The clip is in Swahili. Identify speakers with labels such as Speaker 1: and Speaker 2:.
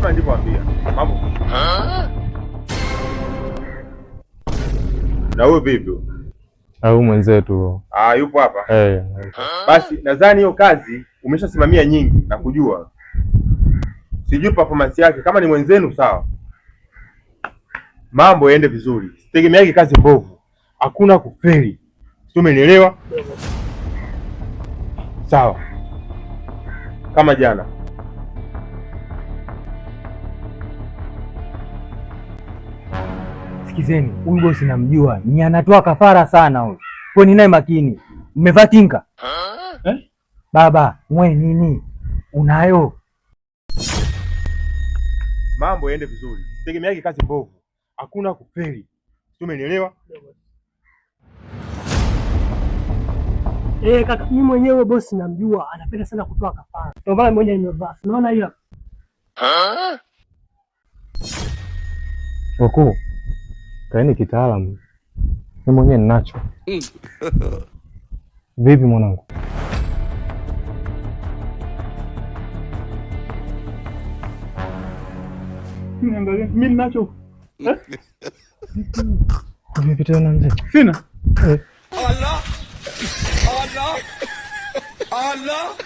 Speaker 1: kama nilivyowaambia. Mambo. Na wewe vipi?
Speaker 2: Au mwenzetu.
Speaker 1: Yupo hapa.
Speaker 2: Basi
Speaker 1: nadhani hiyo kazi umeshasimamia nyingi na kujua. Sijui performance yake, kama ni mwenzenu sawa. Mambo yaende vizuri. Sitegemeagi kazi mbovu. Hakuna kufeli. Sio, umenielewa? Sawa. Kama jana.
Speaker 3: Sikizeni, huyu bosi namjua, ni anatoa kafara sana huyu. Kwa nini naye makini? Mmevaa kinga? Baba, mwe nini? Unayo?
Speaker 1: Mambo yaende vizuri. Sitegemeagi kazi mbovu. Hakuna kufeli. Sio, umenielewa?
Speaker 4: Kaka, mimi mwenyewe bosi namjua, anapenda sana kutoa kafara. Ndio maana mmoja nimevaa. Unaona hiyo?
Speaker 2: wakuu, kaeni kitaalamu. Mimi mwenyewe ninacho. Vipi mwanangu?
Speaker 4: Mimi ninacho.
Speaker 2: Vipi tena mzee?
Speaker 4: Sina.
Speaker 5: Allah! Allah! Allah!